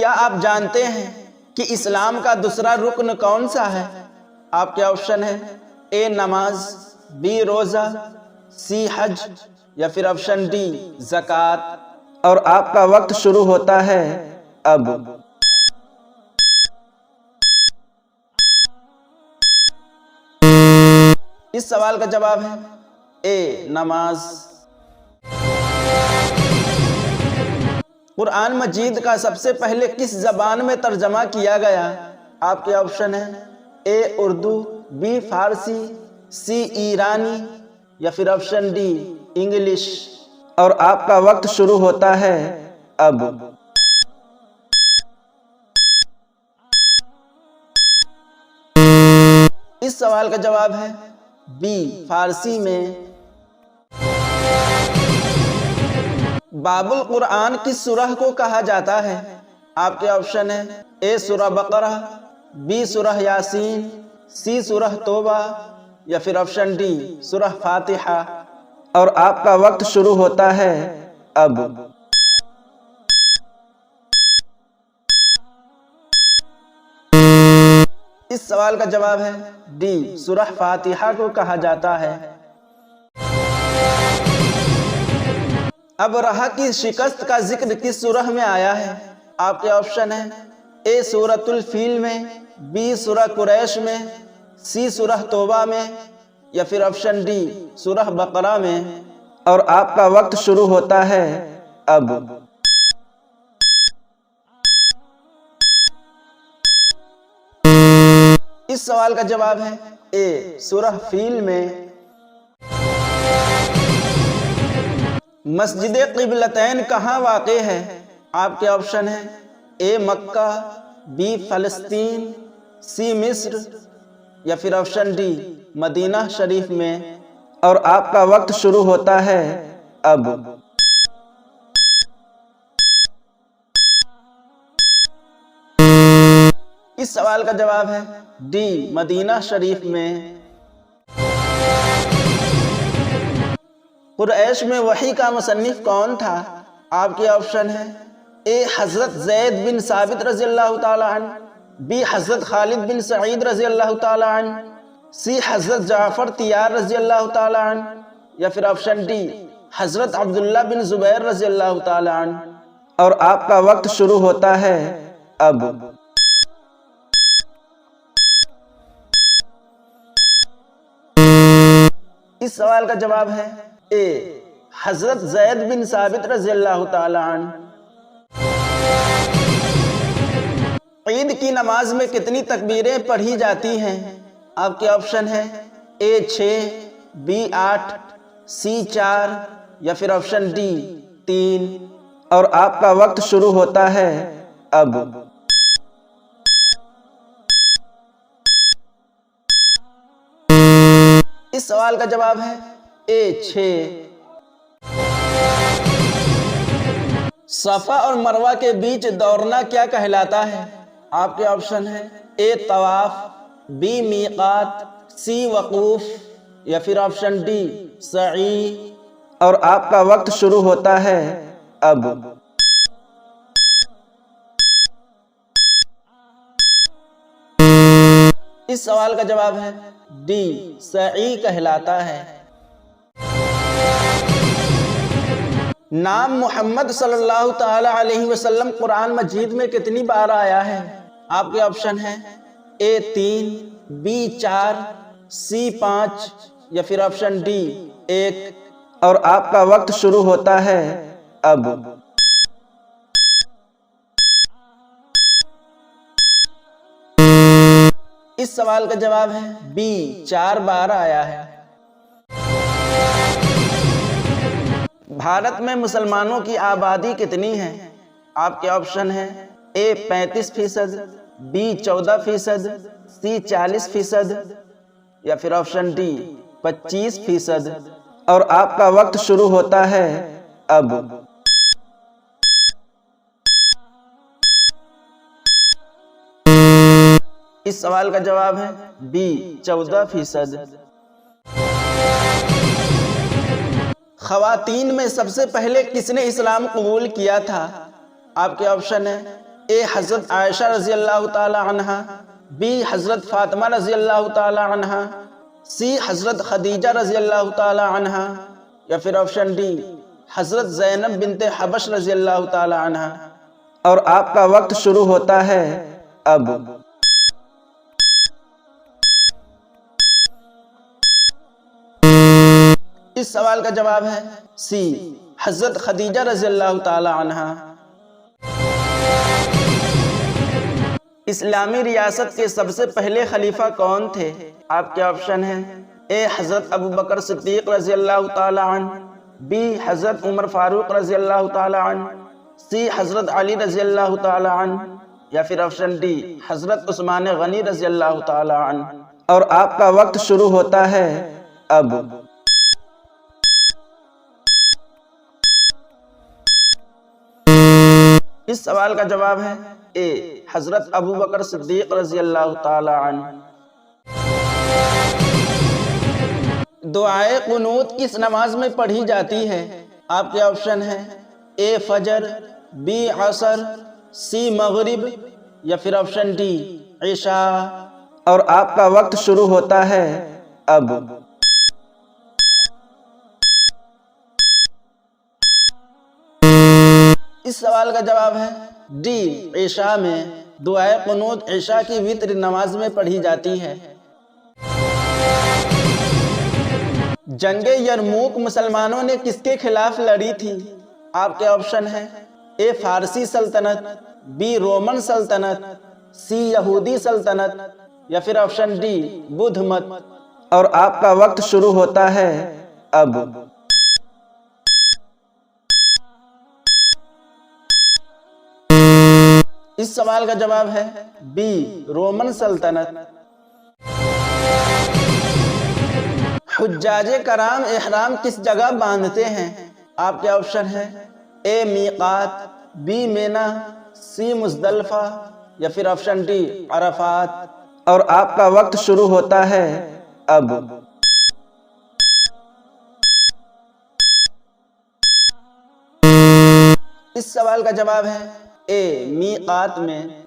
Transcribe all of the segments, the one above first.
क्या आप जानते हैं कि इस्लाम का दूसरा रुकन कौन सा है? आपके ऑप्शन है ए नमाज, बी रोज़ा, सी हज या फिर ऑप्शन डी ज़कात। और आपका वक्त शुरू होता है अब। इस सवाल का जवाब है ए नमाज। कुरान मजीद का सबसे पहले किस जबान में तर्जमा किया गया? आपके ऑप्शन है ए उर्दू, बी फारसी, सी ईरानी या फिर ऑप्शन डी इंग्लिश। और आपका वक्त शुरू होता है अब। इस सवाल का जवाब है बी फारसी में। बाबुल कुरान किस सूरह को कहा जाता है? आपके ऑप्शन है ए सूरह बकरा, बी सूरह यासीन, सी सूरह तौबा या फिर ऑप्शन डी सूरह फातिहा। और आपका वक्त शुरू होता है अब। इस सवाल का जवाब है डी सूरह फातिहा को कहा जाता है। अब रहा की शिकस्त का जिक्र किस सूरह में आया है? आपके ऑप्शन है ए सूरतुल फील में, बी सूरह कुरैश में, सी सूरह तौबा में या फिर ऑप्शन डी सूरह बकरा में। और आपका वक्त शुरू होता है अब। इस सवाल का जवाब है ए सूरह फील में। मस्जिद क़िबलतैन कहाँ वाक़े है? आपके ऑप्शन है ए मक्का, बी फ़लस्तीन, सी मिस्र या फिर ऑप्शन डी मदीना शरीफ में। और आपका वक्त शुरू होता है अब। इस सवाल का जवाब है डी मदीना शरीफ में। कुरैश में वही का मुसन्निफ कौन था? आपके ऑप्शन है ए हज़रत ज़ैद बिन साबित रज़ी अल्लाह ताला अन्हु, बी हज़रत खालिद बिन सईद रज़ी अल्लाह ताला अन्हु, सी हज़रत जाफ़र तियार रज़ी अल्लाह ताला अन्हु या फिर ऑप्शन डी हज़रत अब्दुल्ला बिन ज़ुबैर रज़ी अल्लाह ताला अन्हु। और आपका वक्त शुरू होता है अब। इस सवाल का जवाब है ए हज़रत ज़ैद बिन साबित रज़ी अल्लाह ताला अन्हु। ईद की नमाज में कितनी तकबीरें पढ़ी जाती हैं? आपके ऑप्शन है ए 6, बी 8, सी 4 या फिर ऑप्शन डी 3। और आपका वक्त शुरू होता है अब। इस सवाल का जवाब है ए 6। सफा और मरवा के बीच दौड़ना क्या कहलाता है? आपके ऑप्शन है ए तवाफ, बी मीकात, सी वकूफ या फिर ऑप्शन डी सई। और आपका वक्त शुरू होता है अब। इस सवाल का जवाब है डी सई कहलाता है। नाम मोहम्मद सल्लल्लाहु ताला अलैहि वसल्लम कुरान मजीद में कितनी बार आया है? आपके ऑप्शन है ए 3, बी 4, सी 5 या फिर ऑप्शन डी 1। और आपका वक्त शुरू होता है अब। इस सवाल का जवाब है बी 4 बार आया है। भारत में मुसलमानों की आबादी कितनी है? आपके ऑप्शन है ए 35%, बी 14%, सी 40% या फिर ऑप्शन डी 25%। और आपका वक्त शुरू होता है अब। इस सवाल का जवाब है बी 14%। ख़वातीन में सबसे पहले किसने इस्लाम कबूल किया था? आपके ऑप्शन है ए हज़रत आयशा रज़ी अल्लाह ताला अन्हा, बी हज़रत फ़ातिमा रज़ी अल्लाह ताला अन्हा, सी हज़रत खदीजा रज़ी अल्लाह ताला अन्हा, या फिर ऑप्शन डी हज़रत ज़ैनब बिनते हबश रज़ी अल्लाह ताला अन्हा। और आपका वक्त शुरू होता है अब। इस सवाल का जवाब है सी हज़रत खदीजा रज़ी अल्लाह ताला अन्हा। इस्लामी रियासत के सबसे पहले खलीफा कौन थे? आपके ऑप्शन हैं ए हज़रत अबू बकर सिद्दीक़ रज़ी अल्लाह ताला अन्हु, बी हज़रत उमर फारूक रज़ी अल्लाह ताला अन्हु, सी हज़रत अली रज़ी अल्लाह ताला अन्हु, या फिर ऑप्शन डी हज़रत उस्मान गनी रज़ी अल्लाह ताला अन्हु। और आपका वक्त शुरू होता है अब। इस सवाल का जवाब है ए हज़रत अबू बकर सिद्दीक़ रज़ी अल्लाह ताला अन्हु। दुआए कुनूत किस नमाज में पढ़ी जाती है? आपके ऑप्शन है ए फजर, बी असर, सी मगरिब, या फिर ऑप्शन डी इशा। और आपका वक्त शुरू होता है अब। इस सवाल का जवाब है डी इशा में। दुआए कुनूत इशा की वित्र नमाज में पढ़ी जाती है। जंगे यरमूक मुसलमानों ने किसके खिलाफ लड़ी थी? आपके ऑप्शन है ए फारसी सल्तनत, बी रोमन सल्तनत, सी यहूदी सल्तनत, या फिर ऑप्शन डी बुद्ध मत। और आपका वक्त शुरू होता है अब। इस सवाल का जवाब है बी रोमन सल्तनत। हुज्जाजे कराम इहराम किस जगह बांधते हैं? आपके ऑप्शन है ए मीकात, बी मीना, सी मुज़दलिफ़ा, या फिर ऑप्शन डी अरफात। और आपका वक्त शुरू होता है अब। इस सवाल का जवाब है ए मीकात में।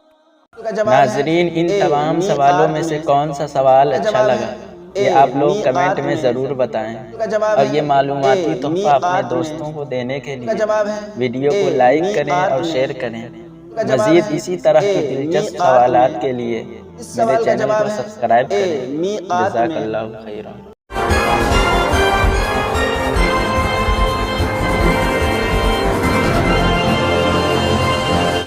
नाजरीन, इन तमाम सवालों में से कौन सा सवाल अच्छा लगा ये आप लोग कमेंट में ज़रूर बताएं। और ये मालूमाती तोहफा अपने दोस्तों को देने के लिए वीडियो को लाइक करें और शेयर करें। मज़ीद इसी तरह के दिलचस्प सवालात के लिए मेरे चैनल को सब्सक्राइब करें। जज़ाकल्लाहु खैरन।